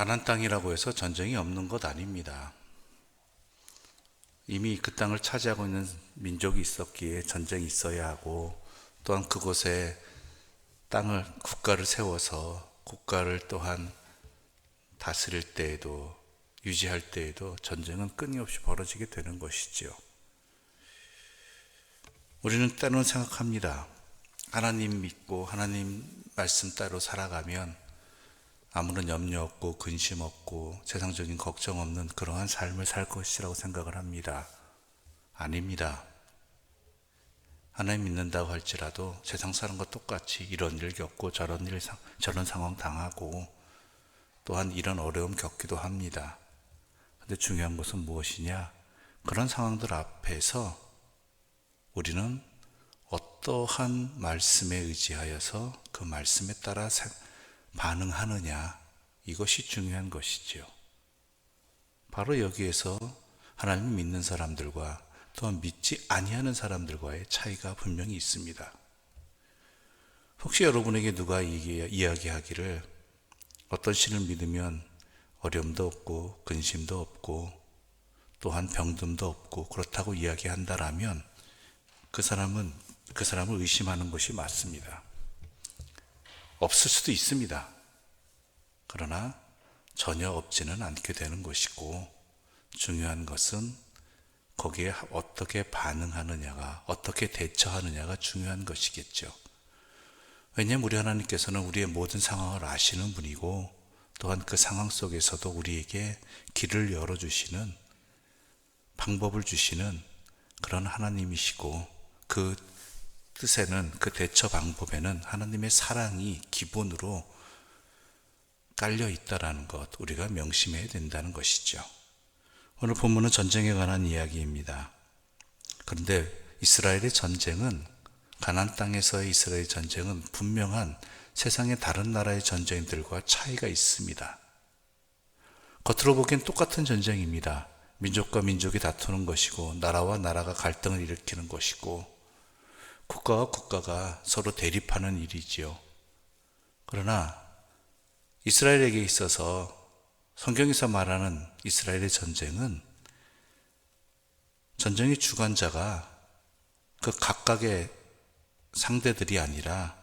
가나안 땅이라고 해서 전쟁이 없는 것 아닙니다. 이미 그 땅을 차지하고 있는 민족이 있었기에 전쟁이 있어야 하고, 또한 그곳에 국가를 세워서 국가를 또한 다스릴 때에도, 유지할 때에도 전쟁은 끊임없이 벌어지게 되는 것이지요. 우리는 때로는 생각합니다. 하나님 믿고 하나님 말씀 따로 살아가면 아무런 염려 없고 근심 없고 세상적인 걱정 없는 그러한 삶을 살 것이라고 생각을 합니다. 아닙니다. 하나님 믿는다고 할지라도 세상 사람과 똑같이 이런 일 겪고 저런 상황 당하고 또한 이런 어려움 겪기도 합니다. 근데 중요한 것은 무엇이냐? 그런 상황들 앞에서 우리는 어떠한 말씀에 의지하여서 그 말씀에 따라 반응하느냐, 이것이 중요한 것이지요. 바로 여기에서 하나님을 믿는 사람들과 또한 믿지 아니하는 사람들과의 차이가 분명히 있습니다. 혹시 여러분에게 누가 이야기하기를 어떤 신을 믿으면 어려움도 없고 근심도 없고 또한 병듦도 없고 그렇다고 이야기한다라면 그 사람을 의심하는 것이 맞습니다. 없을 수도 있습니다. 그러나 전혀 없지는 않게 되는 것이고, 중요한 것은 거기에 어떻게 반응하느냐가, 어떻게 대처하느냐가 중요한 것이겠죠. 왜냐하면 우리 하나님께서는 우리의 모든 상황을 아시는 분이고, 또한 그 상황 속에서도 우리에게 길을 열어주시는, 방법을 주시는 그런 하나님이시고, 그 뜻에는, 그 대처 방법에는 하나님의 사랑이 기본으로 깔려 있다라는 것, 우리가 명심해야 된다는 것이죠. 오늘 본문은 전쟁에 관한 이야기입니다. 그런데 이스라엘의 전쟁은, 가나안 땅에서의 이스라엘 전쟁은 분명한 세상의 다른 나라의 전쟁들과 차이가 있습니다. 겉으로 보기엔 똑같은 전쟁입니다. 민족과 민족이 다투는 것이고, 나라와 나라가 갈등을 일으키는 것이고, 국가와 국가가 서로 대립하는 일이지요. 그러나 이스라엘에게 있어서 성경에서 말하는 이스라엘의 전쟁은, 전쟁의 주관자가 그 각각의 상대들이 아니라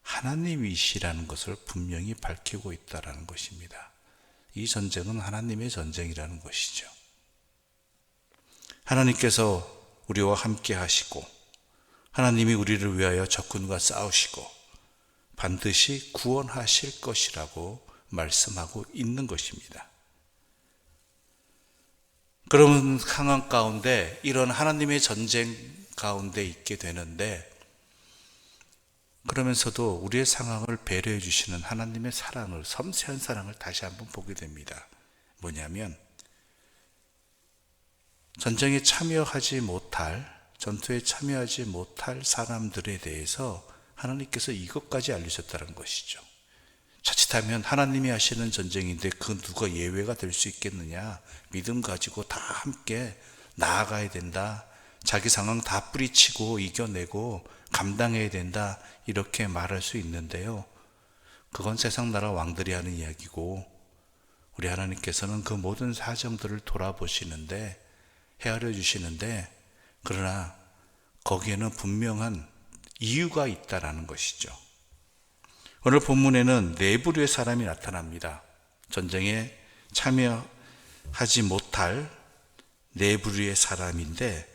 하나님이시라는 것을 분명히 밝히고 있다는 것입니다. 이 전쟁은 하나님의 전쟁이라는 것이죠. 하나님께서 우리와 함께 하시고, 하나님이 우리를 위하여 적군과 싸우시고 반드시 구원하실 것이라고 말씀하고 있는 것입니다. 그러면 상황 가운데, 이런 하나님의 전쟁 가운데 있게 되는데, 그러면서도 우리의 상황을 배려해 주시는 하나님의 사랑을, 섬세한 사랑을 다시 한번 보게 됩니다. 뭐냐면, 전쟁에 참여하지 못할, 전투에 참여하지 못할 사람들에 대해서 하나님께서 이것까지 알리셨다는 것이죠. 자칫하면 하나님이 하시는 전쟁인데 그 누가 예외가 될 수 있겠느냐, 믿음 가지고 다 함께 나아가야 된다, 자기 상황 다 뿌리치고 이겨내고 감당해야 된다, 이렇게 말할 수 있는데요, 그건 세상 나라 왕들이 하는 이야기고, 우리 하나님께서는 그 모든 사정들을 돌아보시는데, 헤아려 주시는데, 그러나 거기에는 분명한 이유가 있다라는 것이죠. 오늘 본문에는 네 부류의 사람이 나타납니다. 전쟁에 참여하지 못할 네 부류의 사람인데,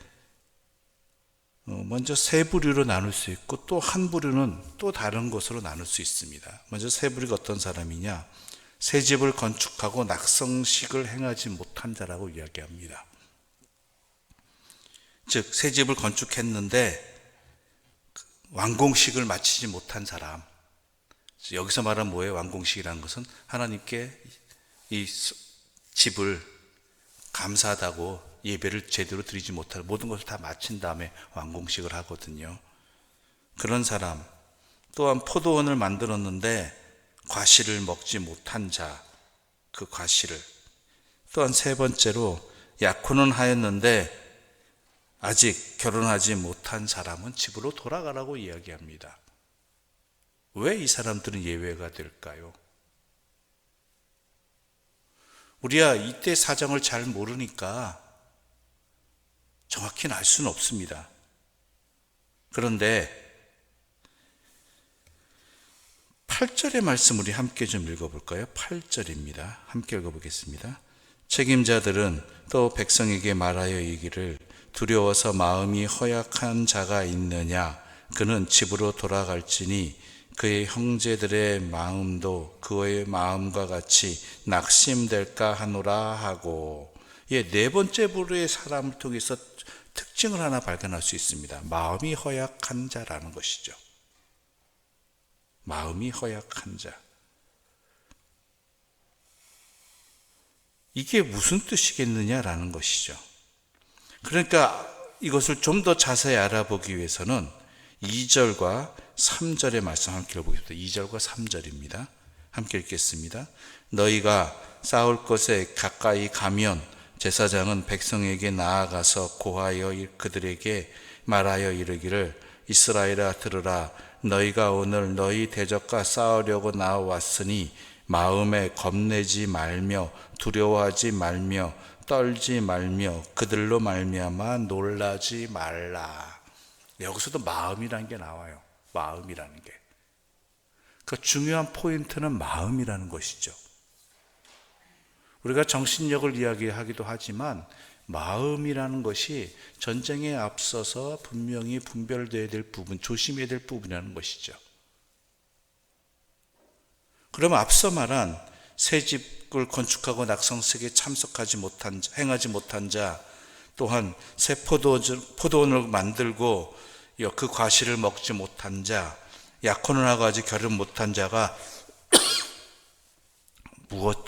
먼저 세 부류로 나눌 수 있고, 또 한 부류는 또 다른 것으로 나눌 수 있습니다. 먼저 세 부류가 어떤 사람이냐? 새 집을 건축하고 낙성식을 행하지 못한 자라고 이야기합니다. 즉, 새 집을 건축했는데 완공식을 마치지 못한 사람. 여기서 말하는 뭐예요? 완공식이라는 것은 하나님께 이 집을 감사하다고 예배를 제대로 드리지 못하고 모든 것을 다 마친 다음에 완공식을 하거든요. 그런 사람. 또한 포도원을 만들었는데 과실을 먹지 못한 자, 그 과실을. 또한 세 번째로, 약혼은 하였는데 아직 결혼하지 못한 사람은 집으로 돌아가라고 이야기합니다. 왜 이 사람들은 예외가 될까요? 우리야 이때 사정을 잘 모르니까 정확히는 알 수는 없습니다. 그런데 8절의 말씀 우리 함께 좀 읽어볼까요? 8절입니다. 함께 읽어보겠습니다. 책임자들은 또 백성에게 말하여 이르기를 두려워서 마음이 허약한 자가 있느냐? 그는 집으로 돌아갈지니 그의 형제들의 마음도 그의 마음과 같이 낙심될까 하노라 하고, 네 번째 부류의 사람을 통해서 특징을 하나 발견할 수 있습니다. 마음이 허약한 자라는 것이죠. 마음이 허약한 자. 이게 무슨 뜻이겠느냐라는 것이죠. 그러니까 이것을 좀 더 자세히 알아보기 위해서는 2절과 3절의 말씀 함께 읽어보겠습니다. 2절과 3절입니다. 함께 읽겠습니다. 너희가 싸울 것에 가까이 가면 제사장은 백성에게 나아가서 고하여 그들에게 말하여 이르기를 이스라엘아 들으라. 너희가 오늘 너희 대적과 싸우려고 나왔으니 마음에 겁내지 말며 두려워하지 말며 떨지 말며 그들로 말미암아 놀라지 말라. 여기서도 마음이라는 게 나와요. 마음이라는 게. 그 중요한 포인트는 마음이라는 것이죠. 우리가 정신력을 이야기하기도 하지만 마음이라는 것이 전쟁에 앞서서 분명히 분별되어야 될 부분, 조심해야 될 부분이라는 것이죠. 그러면 앞서 말한 새 집을 건축하고 낙성식에 참석하지 못한 자, 행하지 못한 자, 또한 새 포도원을 만들고 그 과실을 먹지 못한 자, 약혼을 하고 아직 결혼 못한 자가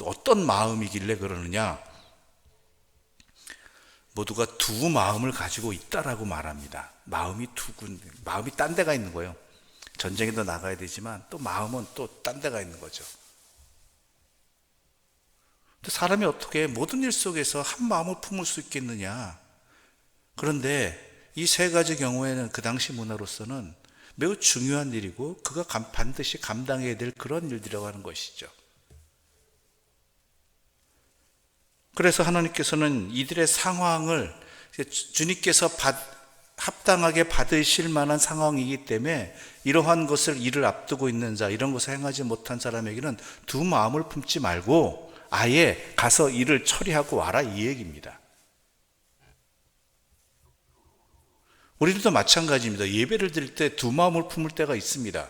어떤 마음이길래 그러느냐? 모두가 두 마음을 가지고 있다라고 말합니다. 마음이 두 군데, 마음이 딴 데가 있는 거예요. 전쟁에도 나가야 되지만 또 마음은 또 딴 데가 있는 거죠. 근데 사람이 어떻게 모든 일 속에서 한 마음을 품을 수 있겠느냐? 그런데 이 세 가지 경우에는 그 당시 문화로서는 매우 중요한 일이고 그가 반드시 감당해야 될 그런 일들이라고 하는 것이죠. 그래서 하나님께서는 이들의 상황을 주님께서 합당하게 받으실 만한 상황이기 때문에 이러한 것을 일을 앞두고 있는 자, 이런 것을 행하지 못한 사람에게는 두 마음을 품지 말고 아예 가서 일을 처리하고 와라, 이 얘기입니다. 우리들도 마찬가지입니다. 예배를 드릴 때 두 마음을 품을 때가 있습니다.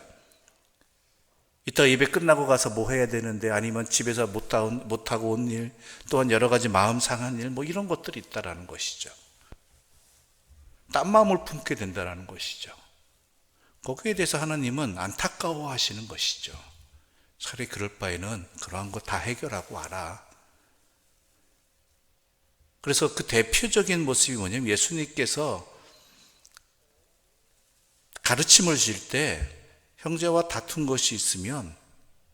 이따 예배 끝나고 가서 뭐 해야 되는데, 아니면 집에서 못하고 온 일, 또한 여러 가지 마음 상한 일, 이런 것들이 있다라는 것이죠. 딴 마음을 품게 된다라는 것이죠. 거기에 대해서 하나님은 안타까워 하시는 것이죠. 차라리 그럴 바에는 그러한 거 다 해결하고 와라. 그래서 그 대표적인 모습이 뭐냐면, 예수님께서 가르침을 주실 때 형제와 다툰 것이 있으면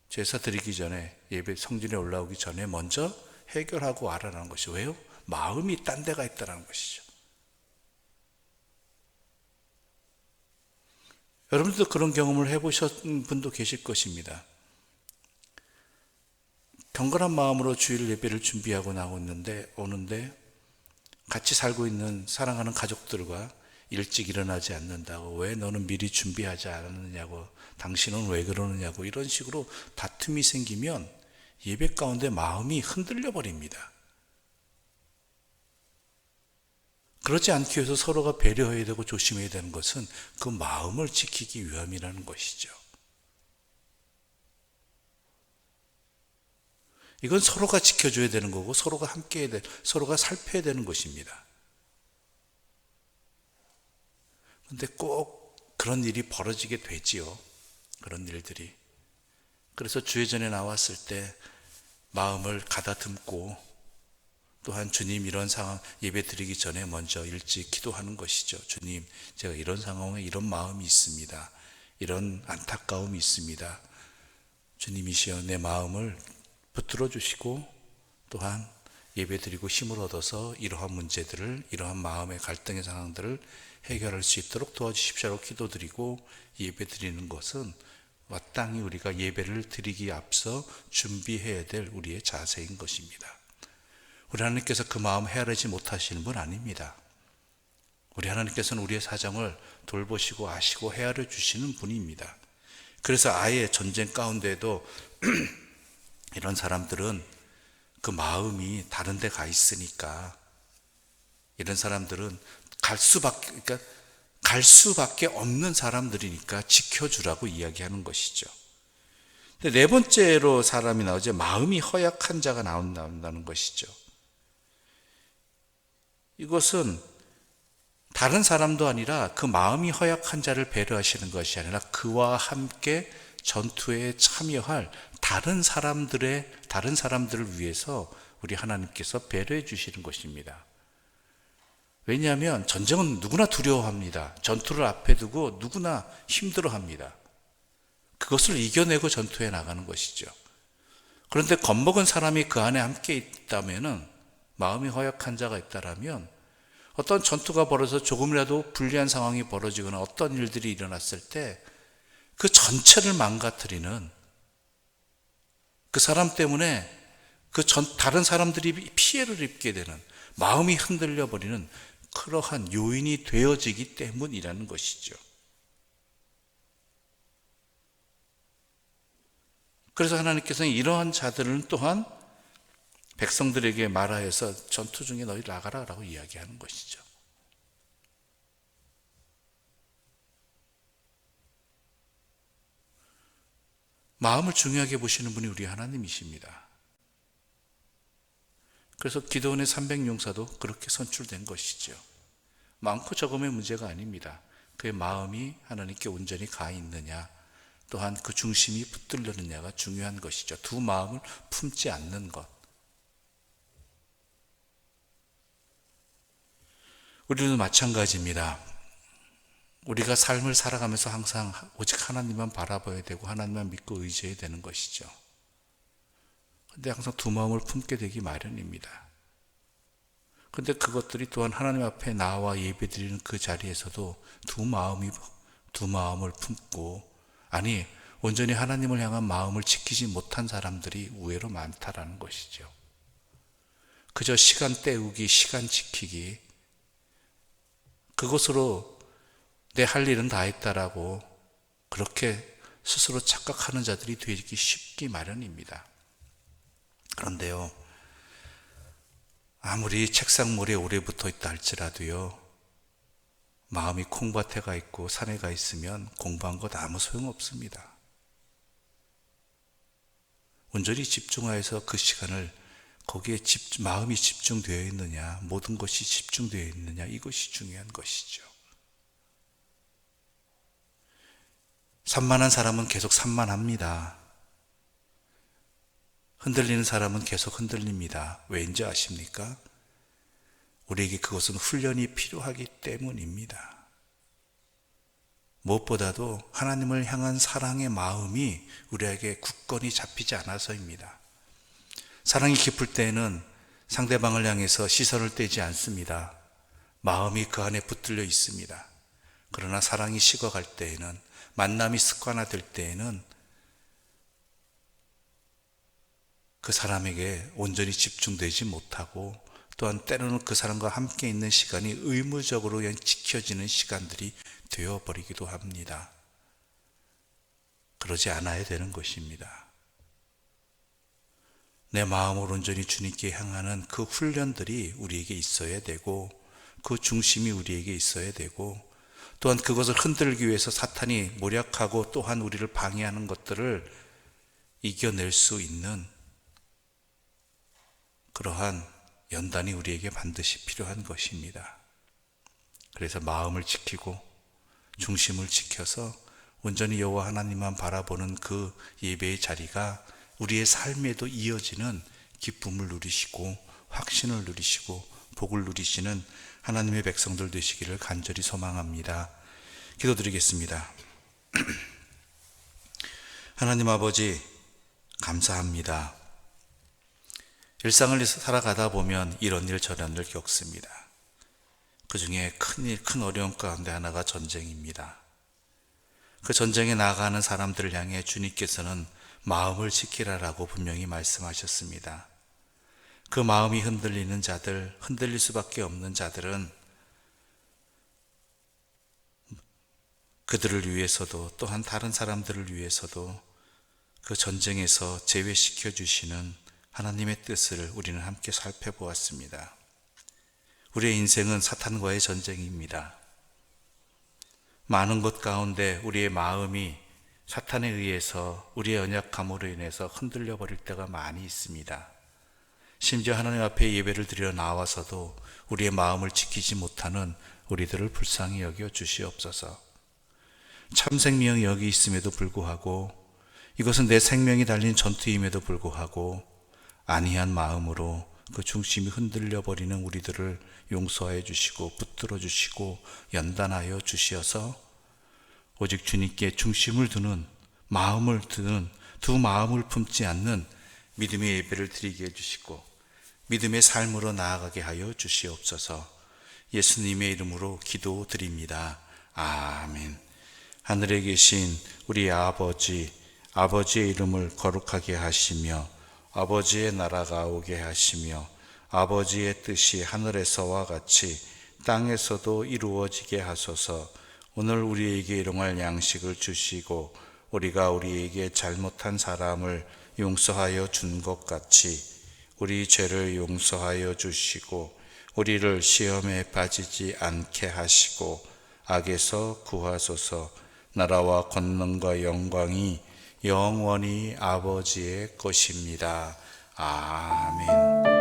제사 드리기 전에, 예배 성전에 올라오기 전에 먼저 해결하고 와라라는 것이, 왜요? 마음이 딴 데가 있다는 것이죠. 여러분들도 그런 경험을 해보신 분도 계실 것입니다. 경건한 마음으로 주일 예배를 준비하고 오는데 같이 살고 있는 사랑하는 가족들과 일찍 일어나지 않는다고, 왜 너는 미리 준비하지 않았느냐고, 당신은 왜 그러느냐고, 이런 식으로 다툼이 생기면 예배 가운데 마음이 흔들려 버립니다. 그렇지 않기 위해서 서로가 배려해야 되고 조심해야 되는 것은 그 마음을 지키기 위함이라는 것이죠. 이건 서로가 지켜줘야 되는 거고, 서로가 함께 해야 서로가 살펴야 되는 것입니다. 근데 꼭 그런 일이 벌어지게 되지요. 그런 일들이. 그래서 주회전에 나왔을 때 마음을 가다듬고, 또한 주님, 이런 상황 예배 드리기 전에 먼저 일찍 기도하는 것이죠. 주님, 제가 이런 상황에 이런 마음이 있습니다. 이런 안타까움이 있습니다. 주님이시여 내 마음을 붙들어 주시고, 또한 예배 드리고 힘을 얻어서 이러한 문제들을, 이러한 마음의 갈등의 상황들을 해결할 수 있도록 도와주십시오라고 기도드리고 예배 드리는 것은 마땅히 우리가 예배를 드리기에 앞서 준비해야 될 우리의 자세인 것입니다. 우리 하나님께서 그 마음 헤아리지 못하시는 분 아닙니다. 우리 하나님께서는 우리의 사정을 돌보시고 아시고 헤아려 주시는 분입니다. 그래서 아예 전쟁 가운데에도 이런 사람들은 그 마음이 다른 데 가 있으니까 이런 사람들은 갈 수밖에 없는 사람들이니까 지켜주라고 이야기하는 것이죠. 근데 네 번째로 사람이 나오죠. 마음이 허약한 자가 나온다는 것이죠. 이것은 다른 사람도 아니라 그 마음이 허약한 자를 배려하시는 것이 아니라 그와 함께 전투에 참여할 다른 사람들을 위해서 우리 하나님께서 배려해 주시는 것입니다. 왜냐하면 전쟁은 누구나 두려워합니다. 전투를 앞에 두고 누구나 힘들어합니다. 그것을 이겨내고 전투에 나가는 것이죠. 그런데 겁먹은 사람이 그 안에 함께 있다면은, 마음이 허약한 자가 있다라면 어떤 전투가 벌어서 조금이라도 불리한 상황이 벌어지거나 어떤 일들이 일어났을 때 그 전체를 망가뜨리는, 그 사람 때문에 다른 사람들이 피해를 입게 되는, 마음이 흔들려 버리는 그러한 요인이 되어지기 때문이라는 것이죠. 그래서 하나님께서는 이러한 자들은 또한 백성들에게 말하여서 전투 중에 너희 나가라 라고 이야기하는 것이죠. 마음을 중요하게 보시는 분이 우리 하나님이십니다. 그래서 기드온의 300용사도 그렇게 선출된 것이죠. 많고 적음의 문제가 아닙니다. 그의 마음이 하나님께 온전히 가 있느냐, 또한 그 중심이 붙들렸느냐가 중요한 것이죠. 두 마음을 품지 않는 것. 우리도 마찬가지입니다. 우리가 삶을 살아가면서 항상 오직 하나님만 바라봐야 되고 하나님만 믿고 의지해야 되는 것이죠. 그런데 항상 두 마음을 품게 되기 마련입니다. 그런데 그것들이 또한 하나님 앞에 나와 예배드리는 그 자리에서도 두 마음을 품고, 아니 온전히 하나님을 향한 마음을 지키지 못한 사람들이 의외로 많다라는 것이죠. 그저 시간 때우기, 시간 지키기, 그것으로 내 할 일은 다 했다라고 그렇게 스스로 착각하는 자들이 되기 쉽기 마련입니다. 그런데요, 아무리 책상 모래 오래 붙어 있다 할지라도요, 마음이 콩밭에 가 있고 산에 가 있으면 공부한 것 아무 소용없습니다. 온전히 집중하여서 그 시간을 거기에 마음이 집중되어 있느냐, 모든 것이 집중되어 있느냐, 이것이 중요한 것이죠. 산만한 사람은 계속 산만합니다. 흔들리는 사람은 계속 흔들립니다. 왜인지 아십니까? 우리에게 그것은 훈련이 필요하기 때문입니다. 무엇보다도 하나님을 향한 사랑의 마음이 우리에게 굳건히 잡히지 않아서입니다. 사랑이 깊을 때에는 상대방을 향해서 시선을 떼지 않습니다. 마음이 그 안에 붙들려 있습니다. 그러나 사랑이 식어갈 때에는, 만남이 습관화될 때에는 그 사람에게 온전히 집중되지 못하고, 또한 때로는 그 사람과 함께 있는 시간이 의무적으로 그냥 지켜지는 시간들이 되어버리기도 합니다. 그러지 않아야 되는 것입니다. 내 마음을 온전히 주님께 향하는 그 훈련들이 우리에게 있어야 되고, 그 중심이 우리에게 있어야 되고, 또한 그것을 흔들기 위해서 사탄이 모략하고 또한 우리를 방해하는 것들을 이겨낼 수 있는 그러한 연단이 우리에게 반드시 필요한 것입니다. 그래서 마음을 지키고 중심을 지켜서 온전히 여호와 하나님만 바라보는 그 예배의 자리가 우리의 삶에도 이어지는 기쁨을 누리시고 확신을 누리시고 복을 누리시는 하나님의 백성들 되시기를 간절히 소망합니다. 기도드리겠습니다. 하나님 아버지, 감사합니다. 일상을 살아가다 보면 이런 일 저런 일 겪습니다. 그 중에 큰 어려움 가운데 하나가 전쟁입니다. 그 전쟁에 나아가는 사람들을 향해 주님께서는 마음을 지키라라고 분명히 말씀하셨습니다. 그 마음이 흔들리는 자들, 흔들릴 수밖에 없는 자들은 그들을 위해서도 또한 다른 사람들을 위해서도 그 전쟁에서 제외시켜 주시는 하나님의 뜻을 우리는 함께 살펴보았습니다. 우리의 인생은 사탄과의 전쟁입니다. 많은 것 가운데 우리의 마음이 사탄에 의해서 우리의 연약함으로 인해서 흔들려 버릴 때가 많이 있습니다. 심지어 하나님 앞에 예배를 드리러 나와서도 우리의 마음을 지키지 못하는 우리들을 불쌍히 여겨 주시옵소서. 참 생명이 여기 있음에도 불구하고, 이것은 내 생명이 달린 전투임에도 불구하고 안이한 마음으로 그 중심이 흔들려 버리는 우리들을 용서하여 주시고 붙들어 주시고 연단하여 주시어서 오직 주님께 중심을 두는 마음을 두는 두 마음을 품지 않는 믿음의 예배를 드리게 해주시고 믿음의 삶으로 나아가게 하여 주시옵소서. 예수님의 이름으로 기도드립니다. 아멘. 하늘에 계신 우리 아버지의 이름을 거룩하게 하시며 아버지의 나라가 오게 하시며 아버지의 뜻이 하늘에서와 같이 땅에서도 이루어지게 하소서. 오늘 우리에게 일용할 양식을 주시고 우리가 우리에게 잘못한 사람을 용서하여 준 것 같이 우리 죄를 용서하여 주시고 우리를 시험에 빠지지 않게 하시고 악에서 구하소서. 나라와 권능과 영광이 영원히 아버지의 것입니다. 아멘.